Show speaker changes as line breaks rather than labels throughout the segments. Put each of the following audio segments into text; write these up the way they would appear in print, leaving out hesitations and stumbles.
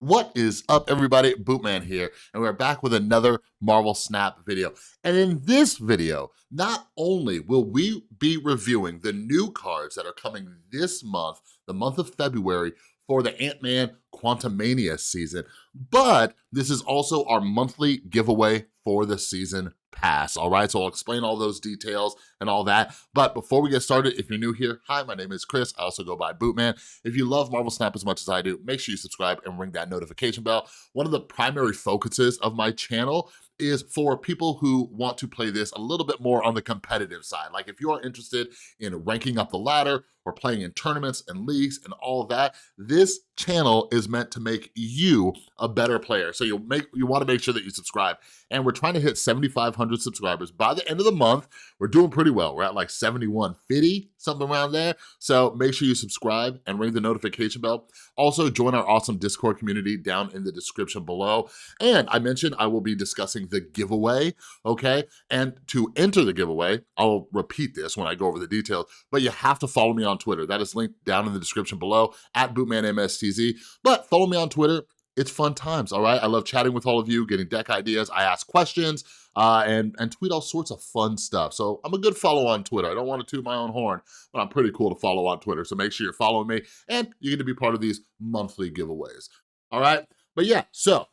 What is up, everybody? Bootman here, and we're back with another Marvel Snap video. And in this video, not only will we be reviewing the new cards that are coming this month, the month of February, for the Ant-Man Quantumania season, but this is also our monthly giveaway for the season pass, all right? So I'll explain all those details and all that. But before we get started, if you're new here, hi, my name is Chris. I also go by Bootman. If you love Marvel Snap as much as I do, make sure you subscribe and ring that notification bell. One of the primary focuses of my channel is for people who want to play this a little bit more on the competitive side. Like if you are interested in ranking up the ladder or playing in tournaments and leagues and all of that, this channel is meant to make you a better player. So you want to make sure that you subscribe. And we're trying to hit 7,500 subscribers by the end of the month. We're doing pretty well. We're at like 7,150, something around there. So make sure you subscribe and ring the notification bell. Also, join our awesome Discord community down in the description below. And I mentioned I will be discussing the giveaway, okay? And to enter the giveaway, I'll repeat this when I go over the details, but you have to follow me on Twitter. That is linked down in the description below, at BootmanMSTZ. But follow me on Twitter. It's fun times, all right? I love chatting with all of you, getting deck ideas. I ask questions and tweet all sorts of fun stuff. So I'm a good follow on Twitter. I don't want to toot my own horn, but I'm pretty cool to follow on Twitter. So make sure you're following me and you get to be part of these monthly giveaways, all right? But yeah, so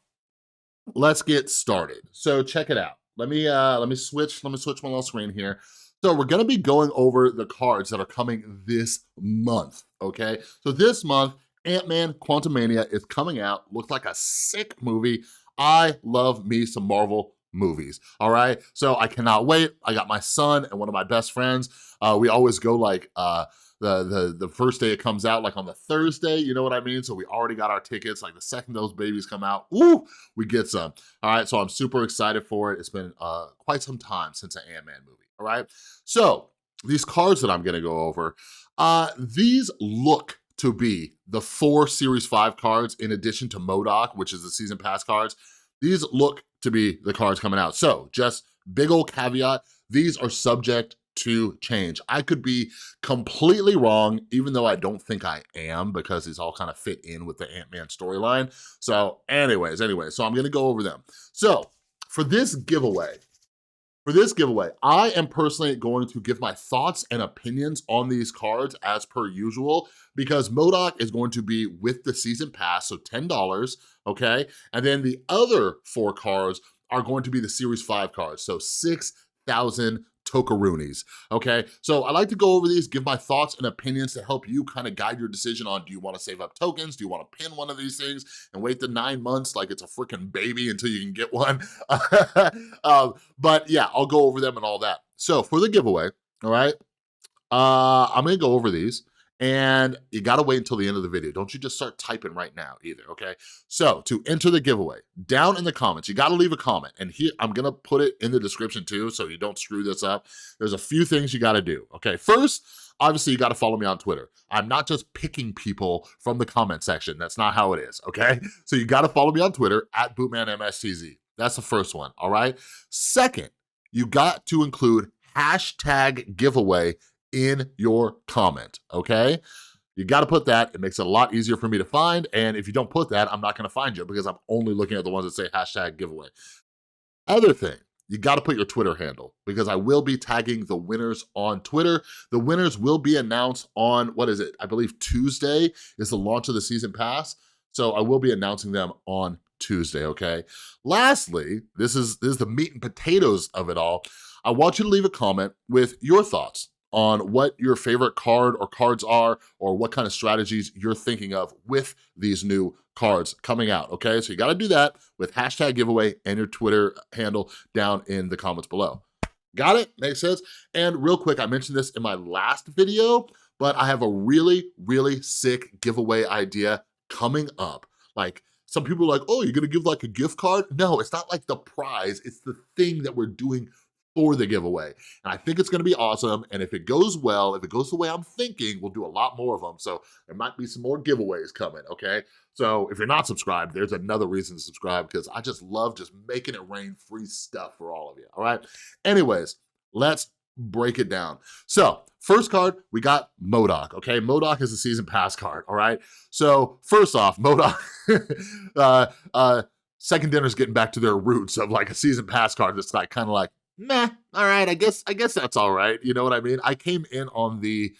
let's get started. So check it out. Let me switch my little screen here. So we're gonna be going over the cards that are coming this month, okay? So this month, Ant-Man Quantumania is coming out. Looks like a sick movie. I love me some Marvel movies, all right? So I cannot wait. I got my son and one of my best friends. We always go like the first day it comes out, like on the Thursday, you know what I mean? So we already got our tickets. Like the second those babies come out, ooh, we get some. All right, so I'm super excited for it. It's been quite some time since an Ant-Man movie, all right? So these cards that I'm gonna go over, these look to be the 4 Series 5 cards in addition to MODOK, which is the season pass cards. These look to be the cards coming out. So just big old caveat, these are subject to change. I could be completely wrong, even though I don't think I am, because these all kind of fit in with the Ant-Man storyline. So anyways, so I'm gonna go over them. So for this giveaway, I am personally going to give my thoughts and opinions on these cards as per usual, because MODOK is going to be with the season pass, so $10, okay? And then the other 4 cards are going to be the Series 5 cards, so 6,000 Tokaroonies, okay? So I like to go over these, give my thoughts and opinions to help you kind of guide your decision on, do you wanna save up tokens? Do you wanna pin one of these things and wait the 9 months like it's a freaking baby until you can get one? But yeah, I'll go over them and all that. So for the giveaway, all right, I'm gonna go over these, and you gotta wait until the end of the video. Don't you just start typing right now either, okay? So to enter the giveaway, down in the comments, you gotta leave a comment, and here, I'm gonna put it in the description too, so you don't screw this up. There's a few things you gotta do, okay? First, obviously you gotta follow me on Twitter. I'm not just picking people from the comment section. That's not how it is, okay? So you gotta follow me on Twitter, at BootmanMSTZ. That's the first one, all right? Second, you got to include hashtag giveaway in your comment, okay? You gotta put that. It makes it a lot easier for me to find, and if you don't put that, I'm not gonna find you because I'm only looking at the ones that say hashtag giveaway. Other thing, you gotta put your Twitter handle, because I will be tagging the winners on Twitter. The winners will be announced on, what is it? I believe Tuesday is the launch of the season pass, so I will be announcing them on Tuesday, okay? Lastly, this is the meat and potatoes of it all. I want you to leave a comment with your thoughts on what your favorite card or cards are, or what kind of strategies you're thinking of with these new cards coming out, okay? So you gotta do that with hashtag giveaway and your Twitter handle down in the comments below. Got it? Makes sense? And real quick, I mentioned this in my last video, but I have a really, really sick giveaway idea coming up. Like, some people are like, oh, you're gonna give like a gift card? No, it's not like the prize, it's the thing that we're doing for the giveaway. And I think it's gonna be awesome. And if it goes well, if it goes the way I'm thinking, we'll do a lot more of them. So there might be some more giveaways coming, okay? So if you're not subscribed, there's another reason to subscribe, because I just love just making it rain free stuff for all of you, all right? Anyways, let's break it down. So first card, we got MODOK, okay? MODOK is a season pass card, all right? So first off, MODOK, Second Dinner's getting back to their roots of like a season pass card that's like kind of like, meh, all right, I guess that's all right. You know what I mean? I came in on the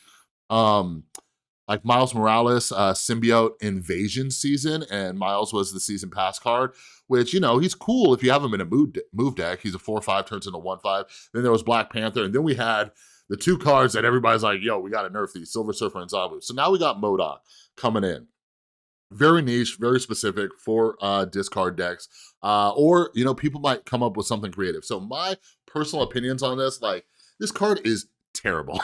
like Miles Morales symbiote invasion season, and Miles was the season pass card, which, you know, he's cool if you have him in a move deck. He's a 4/5, turns into 1/5. Then there was Black Panther, and then we had the two cards that everybody's like, yo, we gotta nerf these, Silver Surfer and Zabu. So now we got MODOK coming in. Very niche, very specific for discard decks. Or, you know, people might come up with something creative. So my personal opinions on this, like, this card is terrible.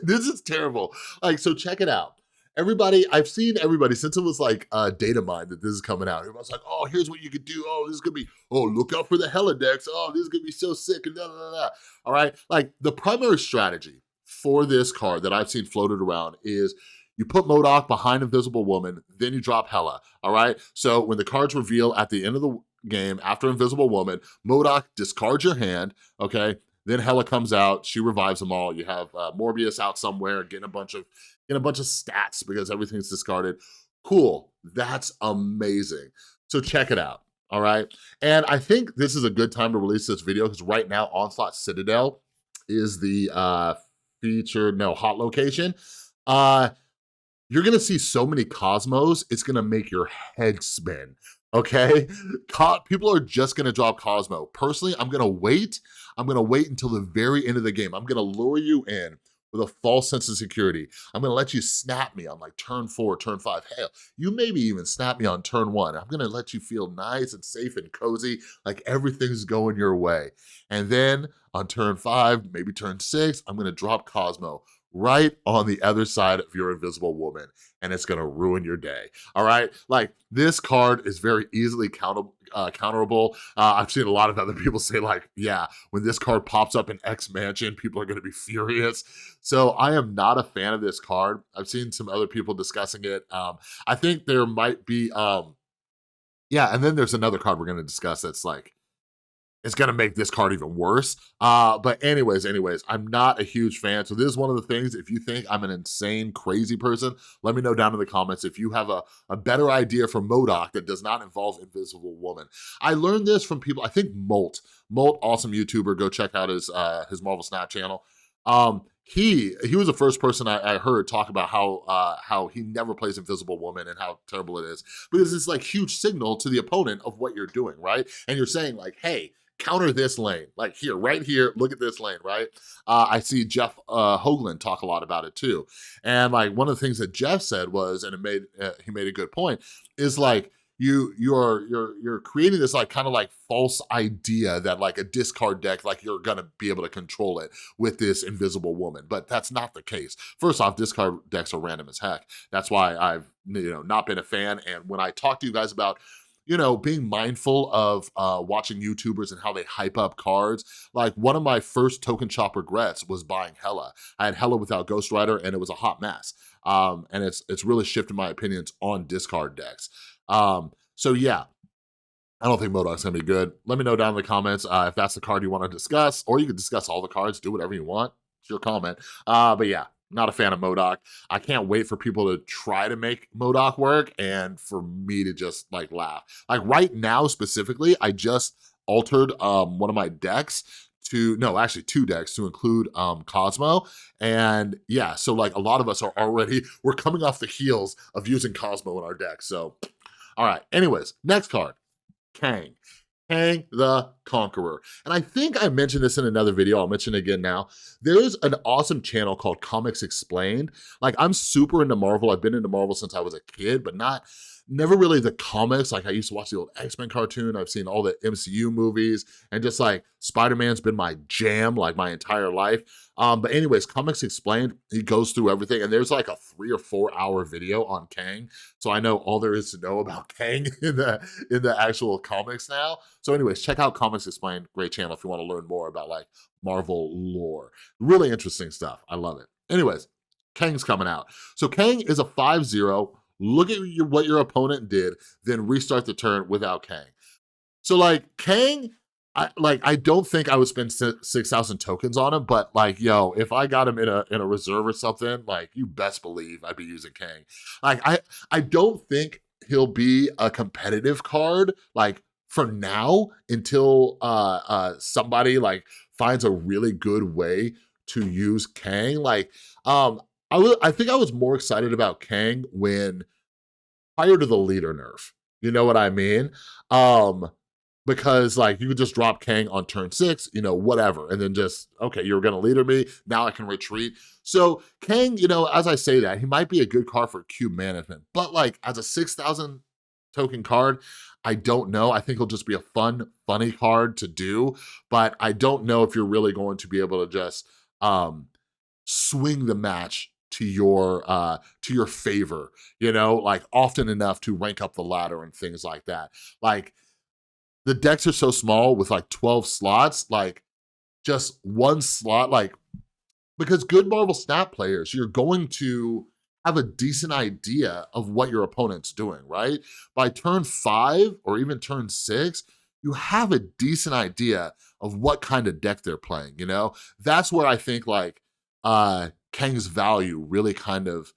This is terrible. Like, so check it out. Everybody, I've seen everybody, since it was like data mine that this is coming out, everyone's like, oh, here's what you could do. Oh, this is gonna be, oh, look out for the Hella decks. Oh, this is gonna be so sick and da da da da. All right, like the primary strategy for this card that I've seen floated around is you put MODOK behind Invisible Woman, then you drop Hella, all right? So when the cards reveal at the end of the game, after Invisible Woman, MODOK discards your hand, okay? Then Hella comes out, she revives them all. You have Morbius out somewhere getting a bunch of stats because everything's discarded. Cool, that's amazing. So check it out, all right? And I think this is a good time to release this video because right now Onslaught Citadel is the hot location. You're gonna see so many Cosmos, it's gonna make your head spin, okay? People are just gonna drop Cosmo. Personally, I'm gonna wait until the very end of the game. I'm gonna lure you in with a false sense of security. I'm gonna let you snap me on like turn 4, turn 5. Hell, you maybe even snap me on turn 1. I'm gonna let you feel nice and safe and cozy, like everything's going your way. And then on turn 5, maybe turn 6, I'm gonna drop Cosmo right on the other side of your Invisible Woman, and it's gonna ruin your day, all right? Like, this card is very easily counterable. I've seen a lot of other people say like, yeah, when this card pops up in X Mansion, people are gonna be furious. So I am not a fan of this card. I've seen some other people discussing it. I think there might be, yeah, and then there's another card we're gonna discuss that's like, it's gonna make this card even worse. But anyways, I'm not a huge fan. So this is one of the things, if you think I'm an insane, crazy person, let me know down in the comments if you have a better idea for MODOK that does not involve Invisible Woman. I learned this from people, I think Molt, awesome YouTuber, go check out his Marvel Snap channel. He was the first person I heard talk about how he never plays Invisible Woman and how terrible it is, because it's like huge signal to the opponent of what you're doing, right? And you're saying like, hey, counter this lane, like here, right here, look at this lane, right? I see Jeff Hoagland talk a lot about it too. And like one of the things that Jeff said was, and he made a good point, is like, you're creating this like kind of like false idea that like a discard deck, like you're gonna be able to control it with this Invisible Woman, but that's not the case. First off, discard decks are random as heck. That's why I've not been a fan. And when I talk to you guys about being mindful of watching YouTubers and how they hype up cards. Like one of my first token shop regrets was buying Hella. I had Hella without Ghost Rider and it was a hot mess. And it's really shifted my opinions on discard decks. So yeah, I don't think MODOK's gonna be good. Let me know down in the comments if that's the card you wanna discuss, or you can discuss all the cards, do whatever you want. It's your comment. But yeah, not a fan of MODOK. I can't wait for people to try to make MODOK work and for me to just like laugh. Like right now specifically, I just altered one of my decks actually two decks to include Cosmo. And yeah, so like a lot of us we're coming off the heels of using Cosmo in our deck. So, all right, anyways, next card, Kang. Kang the Conqueror. And I think I mentioned this in another video, I'll mention it again now. There's an awesome channel called Comics Explained. Like I'm super into Marvel, I've been into Marvel since I was a kid, but never really the comics. Like I used to watch the old X-Men cartoon, I've seen all the MCU movies, and just like Spider-Man's been my jam like my entire life. But anyways, Comics Explained, he goes through everything, and there's like a 3 or 4 hour video on Kang. So I know all there is to know about Kang in the actual comics now. So anyways, check out Comics Explained, great channel if you want to learn more about like Marvel lore. Really interesting stuff, I love it. Anyways, Kang's coming out. So Kang is a 5/0. Look at what your opponent did, then restart the turn without Kang. So like Kang, I don't think I would spend 6,000 tokens on him, but like, yo, if I got him in a reserve or something, like, you best believe I'd be using Kang. Like, I don't think he'll be a competitive card, like, for now, until somebody like finds a really good way to use Kang. Like, I think I was more excited about Kang when prior to the leader nerf. You know what I mean? Because like you could just drop Kang on turn 6, whatever, and then just, okay, you're gonna leader me, now I can retreat. So Kang, as I say that, he might be a good card for cube management, but like as a 6,000 token card, I don't know. I think he'll just be a funny card to do, but I don't know if you're really going to be able to just swing the match to your favor, like often enough to rank up the ladder and things like that. Like, the decks are so small with like 12 slots, like just one slot, like, because good Marvel Snap players, you're going to have a decent idea of what your opponent's doing, right? By turn 5 or even turn 6, you have a decent idea of what kind of deck they're playing, That's where I think like Kang's value really kind of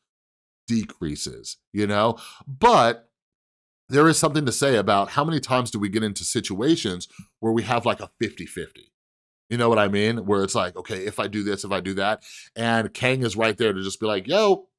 decreases, But there is something to say about how many times do we get into situations where we have like a 50-50. You know what I mean? Where it's like, okay, if I do this, if I do that, and Kang is right there to just be like, yo,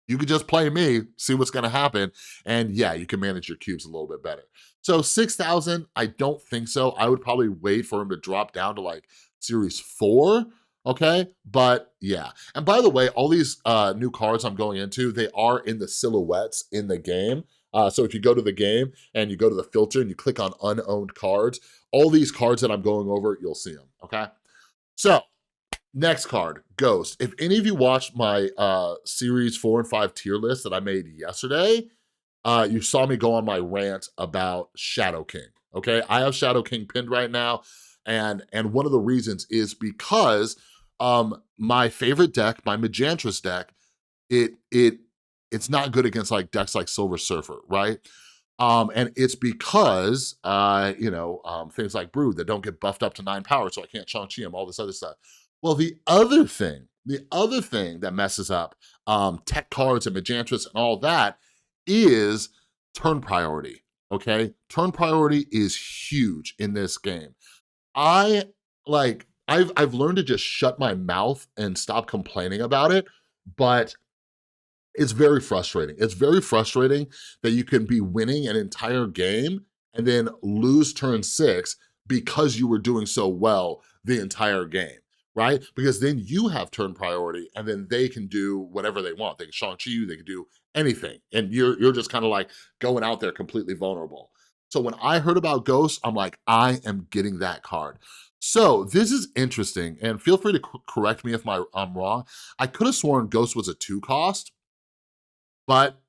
you could just play me, see what's gonna happen, and yeah, you can manage your cubes a little bit better. So 6,000, I don't think so. I would probably wait for him to drop down to like Series 4, okay? But yeah. And by the way, all these new cards I'm going into, they are in the silhouettes in the game. So if you go to the game and you go to the filter and you click on unowned cards, all these cards that I'm going over, you'll see them, okay? So next card, Ghost. If any of you watched my Series 4 and 5 tier list that I made yesterday, you saw me go on my rant about Shadow King, okay? I have Shadow King pinned right now, and one of the reasons is because my favorite deck, my Magantris deck, it's not good against like decks like Silver Surfer, right? And it's because, things like Brood that don't get buffed up to 9 power, so I can't Shang-Chi him, all this other stuff. Well, the other thing that messes up tech cards and Magantris and all that is turn priority, okay? Turn priority is huge in this game. I've learned to just shut my mouth and stop complaining about it, but it's very frustrating. It's very frustrating that you can be winning an entire game and then lose turn 6 because you were doing so well the entire game, right? Because then you have turn priority and then they can do whatever they want. They can Shang-Chi you, they can do anything. And you're just kind of like going out there completely vulnerable. So when I heard about Ghost, I'm like, I am getting that card. So this is interesting, and feel free to correct me if I'm wrong. I could have sworn Ghost was a 2 cost, but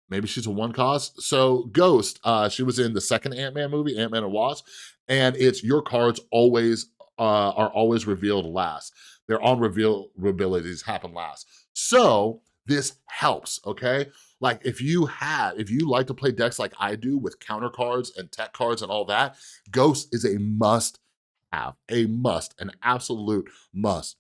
maybe she's a 1 cost. So Ghost, she was in the second Ant-Man movie, Ant-Man and Wasp, and it's your cards are always revealed last. Their on-reveal abilities happen last. So this helps, okay? Like if you like to play decks like I do with counter cards and tech cards and all that, Ghost is a must have, an absolute must.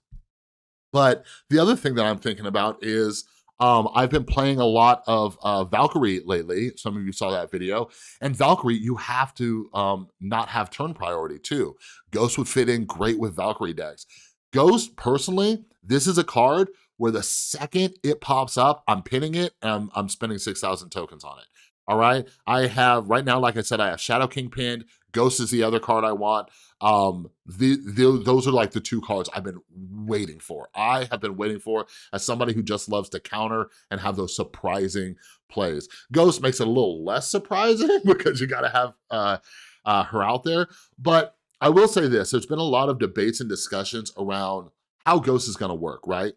But the other thing that I'm thinking about is I've been playing a lot of Valkyrie lately. Some of you saw that video. And Valkyrie, you have to not have turn priority too. Ghost would fit in great with Valkyrie decks. Ghost, personally, this is a card where the second it pops up, I'm pinning it and I'm spending 6,000 tokens on it. All right? I have, right now, like I said, I have Shadow King pinned. Ghost is the other card I want. Those are like the 2 cards I've been waiting for. I have been waiting for as somebody who just loves to counter and have those surprising plays. Ghost makes it a little less surprising because you gotta have her out there. But I will say this, there's been a lot of debates and discussions around how Ghost is gonna work, right?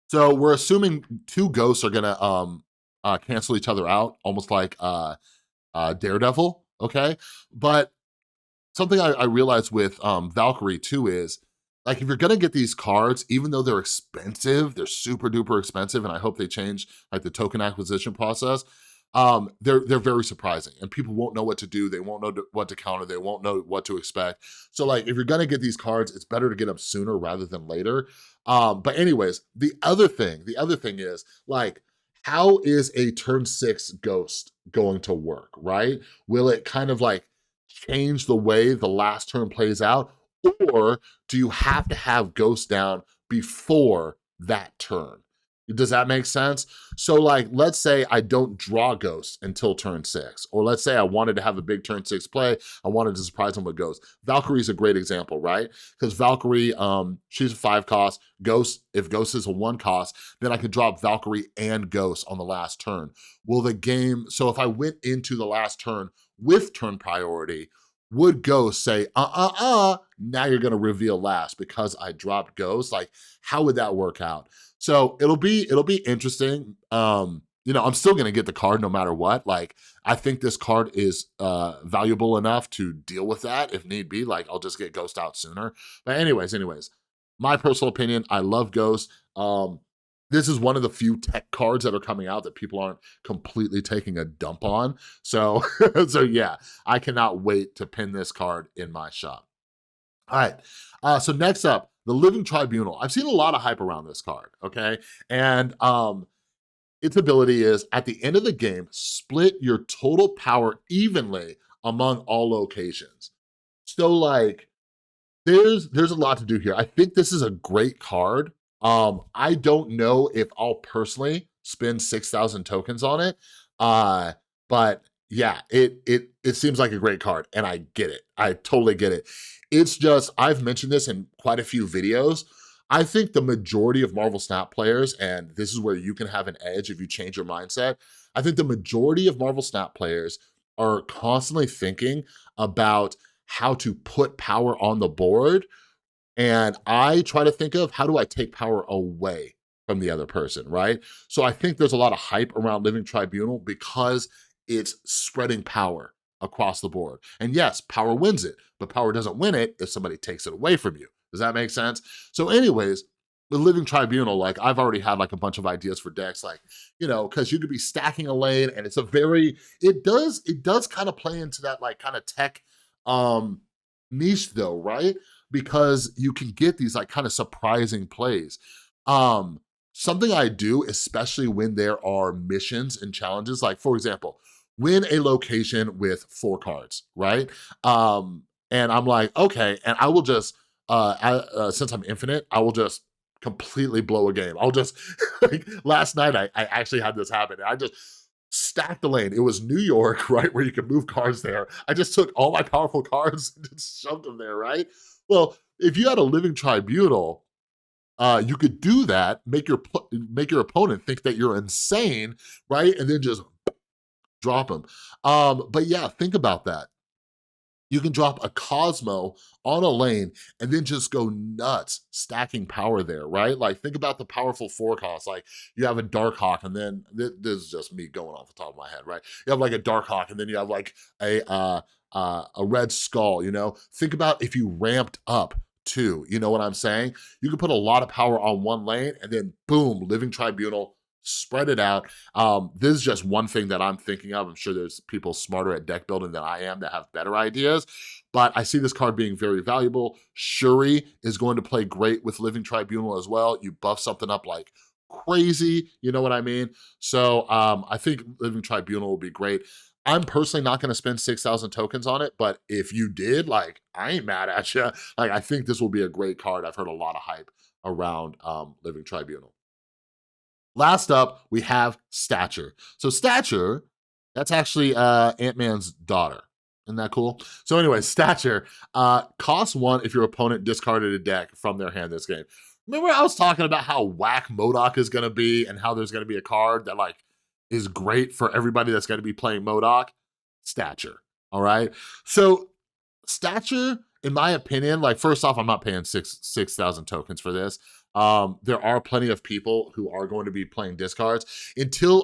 So we're assuming 2 Ghosts are gonna cancel each other out, almost like Daredevil, okay? But something I realized with Valkyrie too is, like, if you're gonna get these cards, even though they're expensive, they're super duper expensive, and I hope they change like the token acquisition process, they're very surprising, and people won't know what to do. They won't know what to counter. They won't know what to expect. So like, if you're gonna get these cards, it's better to get them sooner rather than later. But anyways, the other thing is like, how is a turn 6 ghost going to work, right? Will it kind of like change the way the last turn plays out? Or do you have to have ghost down before that turn? Does that make sense? So like, let's say I don't draw ghosts until turn 6, or let's say I wanted to have a big turn 6 play, I wanted to surprise them with ghosts. Valkyrie's a great example, right? Because Valkyrie, she's a 5 cost, ghost, if ghost is a 1 cost, then I could drop Valkyrie and ghost on the last turn. Will the game, so if I went into the last turn with turn priority, would ghost say, now you're gonna reveal last because I dropped ghost? Like, how would that work out? So it'll be interesting. I'm still gonna get the card no matter what. Like, I think this card is valuable enough to deal with that if need be. Like, I'll just get Ghost out sooner. But anyways, my personal opinion, I love Ghost. This is one of the few tech cards that are coming out that people aren't completely taking a dump on. So, so yeah, I cannot wait to pin this card in my shop. All right, so next up, the Living Tribunal. I've seen a lot of hype around this card, okay? And its ability is, at the end of the game, split your total power evenly among all locations. So like, there's a lot to do here. I think this is a great card. I don't know if I'll personally spend 6,000 tokens on it, but yeah, it seems like a great card, and I get it. I totally get it. It's just, I've mentioned this in quite a few videos. I think the majority of Marvel Snap players, and this is where you can have an edge if you change your mindset, I think the majority of Marvel Snap players are constantly thinking about how to put power on the board, and I try to think of, how do I take power away from the other person, right? So I think there's a lot of hype around Living Tribunal because it's spreading power across the board. And yes, power wins it, but power doesn't win it if somebody takes it away from you. Does that make sense? So anyways, the Living Tribunal, like, I've already had like a bunch of ideas for decks, like, because you could be stacking a lane, and it's a very, it does kind of play into that like kind of tech niche though, right? Because you can get these like kind of surprising plays. Something I do, especially when there are missions and challenges, like for example, win a location with 4 cards, right? And I'm like, okay, and I will just, since I'm infinite, I will just completely blow a game. I'll just, like last night, I actually had this happen. I just stacked the lane. It was New York, right, where you can move cards there. I just took all my powerful cards and just shoved them there, right? Well, if you had a Living Tribunal, you could do that, make your opponent think that you're insane, right? And then just drop them. But yeah, think about that. You can drop a Cosmo on a lane and then just go nuts stacking power there, right? Like, think about the powerful 4 costs. Like, you have a Darkhawk, and then this is just me going off the top of my head, right? You have like a Darkhawk, and then you have like a Red Skull, Think about if you ramped up too, you know what I'm saying? You could put a lot of power on one lane, and then boom, Living Tribunal, spread it out. This is just one thing that I'm thinking of. I'm sure there's people smarter at deck building than I am that have better ideas, but I see this card being very valuable. Shuri is going to play great with Living Tribunal as well. You buff something up like crazy, you know what I mean? So I think Living Tribunal will be great. I'm personally not gonna spend 6,000 tokens on it, but if you did, like, I ain't mad at you. Like, I think this will be a great card. I've heard a lot of hype around Living Tribunal. Last up, we have Stature. So Stature, that's actually Ant-Man's daughter. Isn't that cool? So anyway, Stature, costs 1 if your opponent discarded a deck from their hand this game. Remember I was talking about how whack MODOK is gonna be, and how there's gonna be a card that like is great for everybody that's gonna be playing MODOK? Stature, all right? So Stature, in my opinion, like, first off, I'm not paying 6,000 tokens for this. There are plenty of people who are going to be playing discards until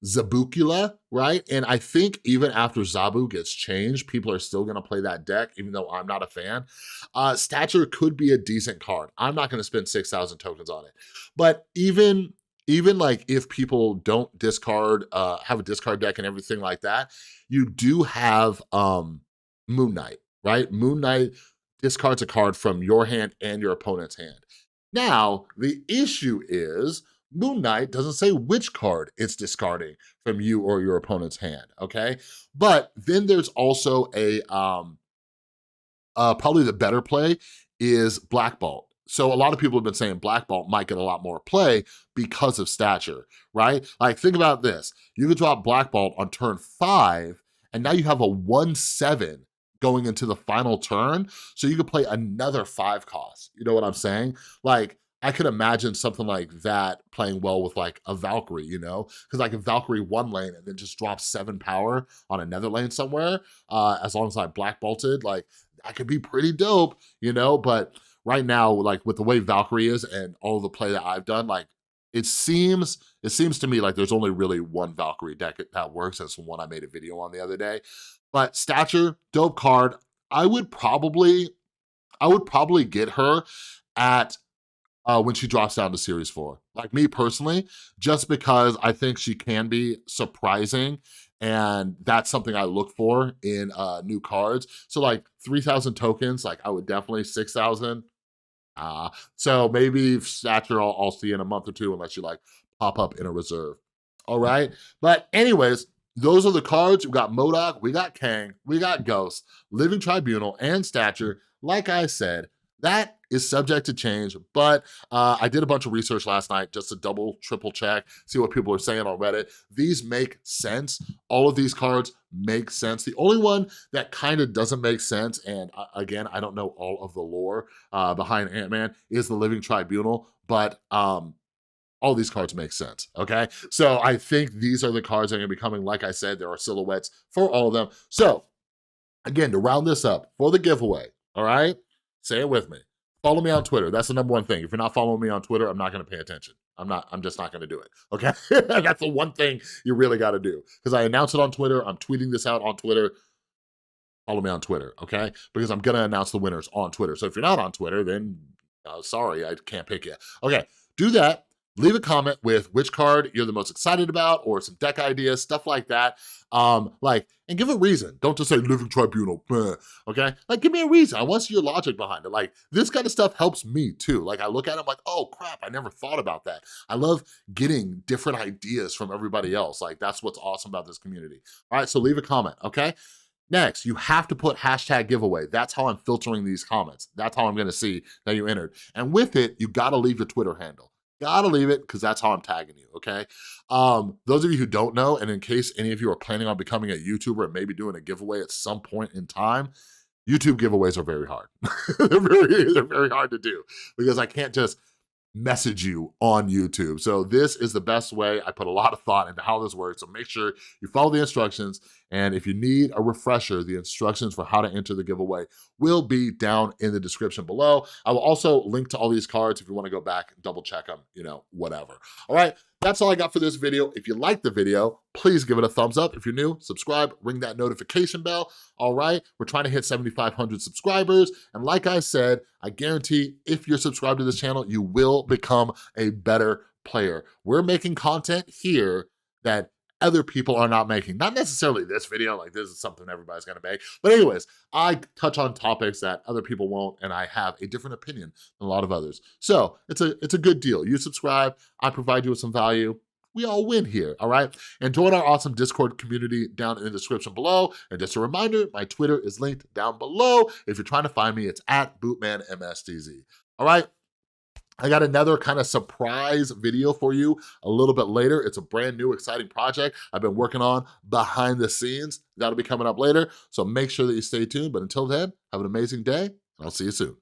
Zabukula, right? And I think even after Zabu gets changed, people are still gonna play that deck, even though I'm not a fan. Stature could be a decent card. I'm not gonna spend 6,000 tokens on it. But even even like if people don't discard, have a discard deck and everything like that, you do have Moon Knight, right? Moon Knight discards a card from your hand and your opponent's hand. Now, the issue is Moon Knight doesn't say which card it's discarding from you or your opponent's hand, okay? But then there's also probably the better play is Black Bolt. So a lot of people have been saying Black Bolt might get a lot more play because of stature, right? Like think about this. You could drop Black Bolt on turn 5, and now you have a 1/7 going into the final turn, so you could play another 5 cost. You know what I'm saying? Like, I could imagine something like that playing well with like a Valkyrie, you know? Because like if Valkyrie one lane and then just drops 7 power on another lane somewhere, as long as I Black Bolted, like that could be pretty dope, you know? But right now, like with the way Valkyrie is and all the play that I've done, like it seems to me like there's only really one Valkyrie deck that works. That's the one I made a video on the other day. But stature, dope card. I would probably get her at when she drops down to Series 4. Like me personally, just because I think she can be surprising, and that's something I look for in new cards. So like 3,000 tokens, like I would definitely 6,000. So maybe stature I'll see in a month or two unless you like pop up in a reserve. All right. But anyways, those are the cards. We got MODOK, we got Kang, we got Ghost, Living Tribunal, and Stature. Like I said, that is subject to change, but I did a bunch of research last night just to double, triple check, see what people are saying on Reddit. These make sense. All of these cards make sense. The only one that kind of doesn't make sense, and again, I don't know all of the lore behind Ant-Man, is the Living Tribunal, but all these cards make sense, okay? So I think these are the cards that are gonna be coming. Like I said, there are silhouettes for all of them. So again, to round this up, for the giveaway, all right? Say it with me. Follow me on Twitter. That's the #1 thing. If you're not following me on Twitter, I'm not gonna pay attention. I'm just not gonna do it, okay? That's the one thing you really gotta do. Because I announce it on Twitter, I'm tweeting this out on Twitter. Follow me on Twitter, okay? Because I'm gonna announce the winners on Twitter. So if you're not on Twitter, then sorry, I can't pick you. Okay, do that. Leave a comment with which card you're the most excited about or some deck ideas, stuff like that. And give a reason. Don't just say Living Tribunal, okay? Like, give me a reason. I want to see your logic behind it. Like, this kind of stuff helps me too. Like, I look at it, I'm like, oh crap, I never thought about that. I love getting different ideas from everybody else. Like, that's what's awesome about this community. All right, so leave a comment, okay? Next, you have to put hashtag giveaway. That's how I'm filtering these comments. That's how I'm gonna see that you entered. And with it, you gotta leave your Twitter handle. Gotta leave it, because that's how I'm tagging you, okay? Those of you who don't know, and in case any of you are planning on becoming a YouTuber and maybe doing a giveaway at some point in time, YouTube giveaways are very hard. they're very hard to do, because I can't just message you on YouTube. So this is the best way. I put a lot of thought into how this works, so make sure you follow the instructions, and if you need a refresher, the instructions for how to enter the giveaway will be down in the description below. I will also link to all these cards if you want to go back and double check them, you know, whatever. All right, that's all I got for this video. If you liked the video, please give it a thumbs up. If you're new, subscribe, ring that notification bell. All right, we're trying to hit 7,500 subscribers. And like I said, I guarantee if you're subscribed to this channel, you will become a better player. We're making content here that other people are not making. Not necessarily this video, like this is something everybody's gonna make. But anyways, I touch on topics that other people won't, and I have a different opinion than a lot of others. So it's a good deal. You subscribe, I provide you with some value. We all win here, all right? And join our awesome Discord community down in the description below. And just a reminder, my Twitter is linked down below. If you're trying to find me, it's at BootmanMSTZ. All right? I got another kind of surprise video for you a little bit later. It's a brand new, exciting project I've been working on behind the scenes. That'll be coming up later, so make sure that you stay tuned. But until then, have an amazing day, and I'll see you soon.